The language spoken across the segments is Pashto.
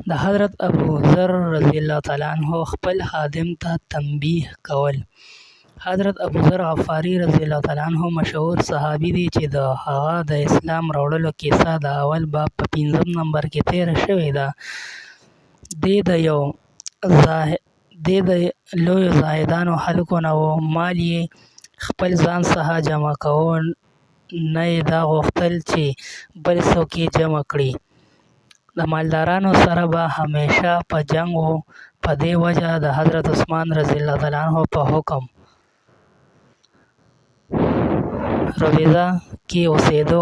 د حضرت ابوذر رضی الله تعالی عنه خپل خادم ته تنبیه کول. حضرت ابوذر غفاري رضی الله تعالی عنه مشهور صحابي دی چې د هغه د اسلام راوړلو کیسه د اول باب په 5 نمبر کې تیره شوې ده. دی د لویو زاهدانو خلکو نه و. مال یې خپل ځان څخه جمع کوه، نه یې دا غوښتل چې بل څوک یې جمع کړي. د مالدارانو سره به همیشه په جنګ و. په دې وجه د حضرت عثمان رضی الله تعالی عنه په حکم رویزه کې اوسېدو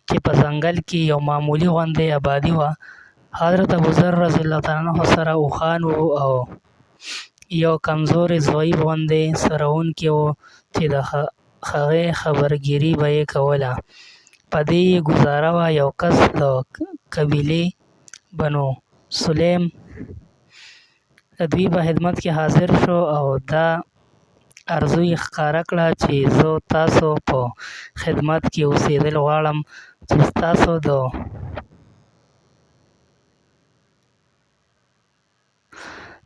چې په ځنګل کې یو معمولي غوندې آبادي وه. حضرت ابوذر رضی الله تعالی عنه سره اوښان وو او یو کمزوری ضعیف غوندې څرونکی و چې د هغې خبرګیري به یې کوله. په دې یې ګزاره وه. یو کس د قبیلې بنو سلیم د دوی په خدمت کې حاضر شو او دا ارزو یې ښکاره کړه چې زه تاسو په خدمت کې اوسېدل غواړم چې ستاسو د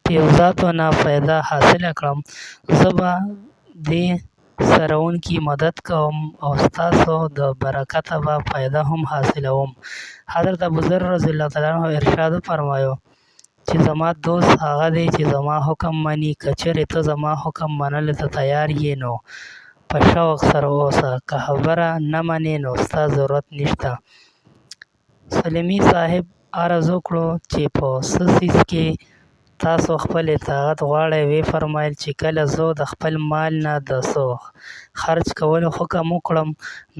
تیوزاتو نه فایده حاصله کړم. زه به دې څرونکي مدد کوم او ستاسو د برکته به فایده هم حاصلوم. حضرت ابوذر رضی الله تعالی عنه ارشاد وفرمایو چې زما دوست هغه دی چې زما حکم مني. که چېرې ته زما حکم منلو ته تیار یې نو په شوق سره اوسه، که خبره نه منې نو ستا ضرورت نشته. سلیمي صاحب عرض وکړو چې په څه څیز کې تاسو خپل اطاعت غواړئ؟ ویې فرمایل چې کله زه د خپل مال نه د څه خرج کولو حکم وکړم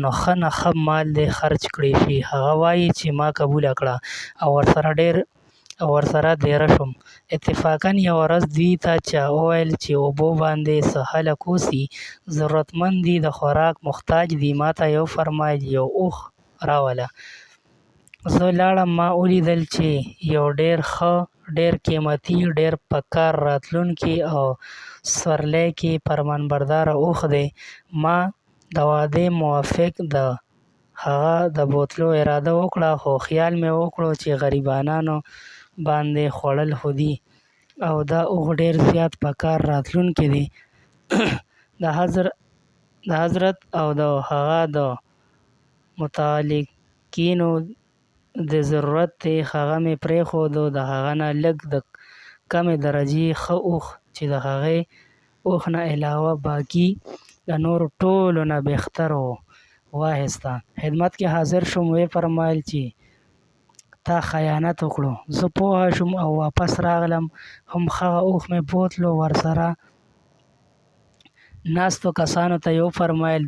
نو ښه نه ښه مال دې خرج کړی شي. هغه وایي چې ما قبوله کړه او ورسره دېره شوم. اتفاقاً یوه ورځ دوی ته چا وویل چې اوبو باندې څه خلک اوسي، ضرورتمند دي، د خوراک محتاج دي. ما ته یې وفرمایل یو اوښ راوله. زه لاړم. ما ولیدل چې یو ډېر ښه، ډېر قیمتي، ډېر په کار راتلونکی او سورلۍ کې فرمانبرداره اوښ دی. ما د وعدې موافق د هغه د بوتلو اراده وکړه، خو خیال مې وکړو چې غریبانو باندې خوړل خو دي او دا اوښ ډېر زیات په کار راتلونکی دی. د حضرت او د هغه د متعلقینو د ضرورت دی. هغه مې پرېښودو. د هغه نه لږ د کمې درجې ښه اوښ چې د هغې اوښ نه علاوه باقي د نورو ټولو نه بهتر و واخیسته. خدمت کې حاضر شوم. ویې فرمایل چې تا خیانت وکړو. زه پوه شوم او واپس راغلم. هم هغه اوښ مې بوتلو. ورسره ناستو کسانو ته یې وفرمایل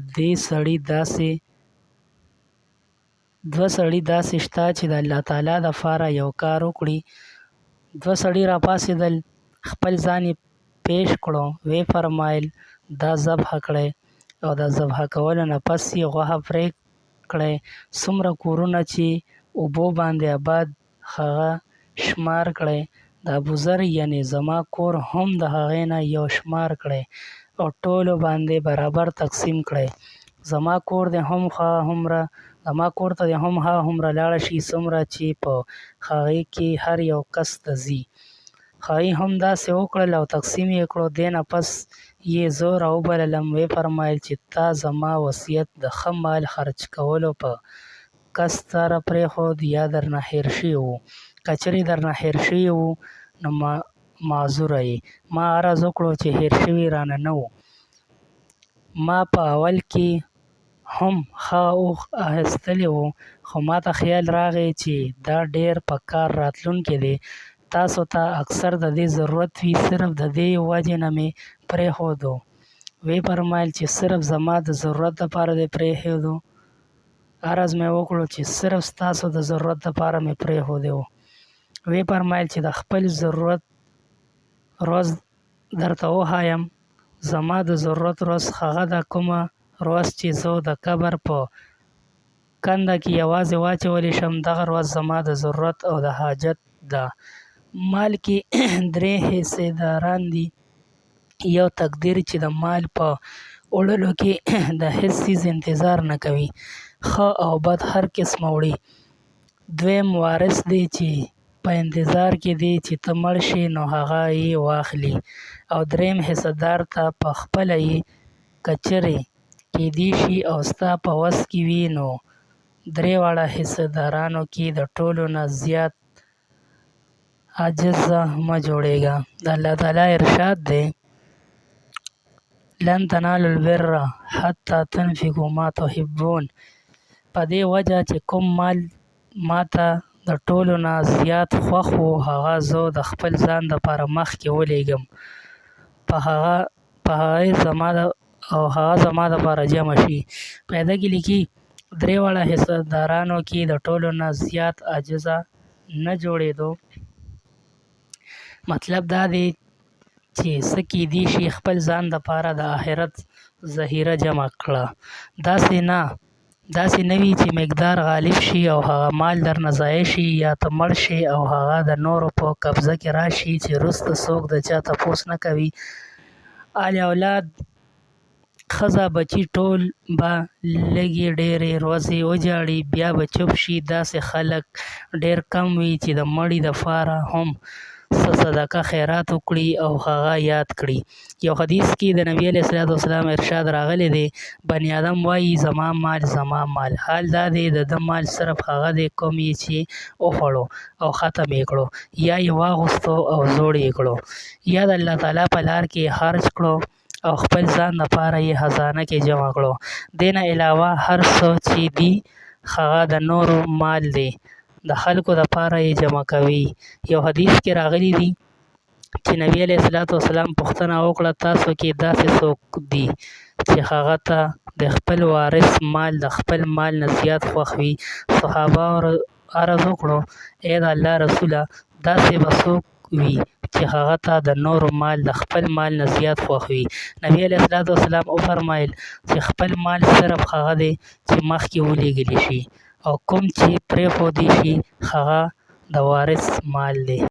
دوه سړي داسې شته چې د الله تعالی دپاره یو کار وکړي. دوه سړي راپاڅېدل، خپل ځان یې پیش کړو. ویې فرمایل دا ذبح کړئ او د ذبح کولو نه پس یې غوښه پرې کړئ. څومره کورونه چې اوبو باندې آباد هغه شمار کړئ. د ابوذر یعنې زما کور هم د هغې نه یو شمار کړئ او ټولو باندې برابر تقسیم کړئ. زما کور ته دې هم هغه هومره لاړه شي څومره چې په هغې کې هر یو کس ته ځي. هغوی هم داسې وکړل او تقسیم یې کړو. دې نه پس یې زه راوبللم. ویې فرمایل چې تا زما وصیت د ښه مال خرج کولو په کس سره پرېښود یا درنه هېر شوی و. که چېرې درنه هېر شوی و نو معذوره یې. ما عرض وکړو چې هېر شوی رانه نه و. ما په اول کې هم هغه اوښ اخیستلی و، خو ما ته خیال راغی چې دا ډېر په کار راتلونکی دی. تاسو ته اکثر د دې ضرورت وي، صرف د دې وجې نه مې پرېښودو. ویې فرمایل چې صرف زما د ضرورت دپاره دې پرېښودو؟ عرض مې وکړو چې صرف ستاسو د ضرورت دپاره مې پرېښودی و. ویې فرمایل چې د خپل ضرورت روز درته وښایم. زما د ضرورت روز هغه ده کومه روز چې زه د قبر په کنده کې یوازې واچولی شم. دغه روز زما د ضرورت او د حاجت ده. مال کې 3 حصېداران دي. یو تقدیر چې د مال په وړلو کې د هېڅ څیز انتظار نه کوي، ښه او بد هر قسمه وړي. دویم وارث دی چې په انتظار کې دی چې ته مړ شې نو هغه یې واخلي، او دریم حصهدار ته په خپله یې که چیرې کیدای شي او ستا په وس کې وي نو درې واړه حصهدارانو کې د ټولو نه زیات عاجزه مه جوړېږه. د الله تعالی ارشاد دی: لن تنالوا البر حتى تنفقوا ما تحبون. په دې وجه چې کوم مال ماته د ټولو نه زیات خوښ و هغه زه د خپل ځان دپاره مخکې ولېږم، په هغه زما دپاره جمع شي. په ایده کې لیکي درې واړه حصهدارانو کې د ټولو نه زیات عاجزه نه جوړېدو. مطلب دا دی چې څه کیدای شي خپل ځان دپاره د آخرت ذخیره جمع کړه. داسې نه وي چې مقدار غالب شي او هغه مال درنه ضایع شي، یا ته مړ شې او هغه د نورو په قبضه کې راشي چې وروسته څوک د چا تپوس نه کوي. آل اولاد، ښځه، بچي ټول به لږې ډېرې ورځې وجاړي، بیا به چوپ شي. داسې خلک ډېر کم وي چې د مړي دپاره هم څه صدقه خیرات وکړي او هغه یاد کړي. یو حدیث کې د نبي علیه الصلاۃ والسلام ارشاد راغلی دی: بني آدم وایي زما مال زما مال. حال دا دی د ده مال صرف هغه دی کوم یې چې وخوړو او ختم یې کړو، یا یې واغوستو او زوړ یې کړو، یا د الله تعالی په لار کې یې خرج کړو او خپل ځان دپاره یې خزانه کې جمع کړو. دې نه علاوه هر څه چې دي هغه د نورو مال دی، د خلکو دپاره یې جمع کوي. یو حدیث کې راغلی دی چې نبي علیه الصلاۃ والسلام پوښتنه وکړه: تاسو کې داسې څوک دي چې هغه ته د خپل وارث مال د خپل مال نه زیات خوښ وي؟ صحابه عرض وکړو: ای د الله رسوله، داسې به څوک وي چې هغه ته د نورو مال د خپل مال نه زیات خوښ وي؟ نبي علیه الصلاۃ والسلام وفرمایل چې خپل مال صرف هغه دی چې مخکې ولېږلی شي، او کوم چې پرېښودی شي هغه د وارث مال دی.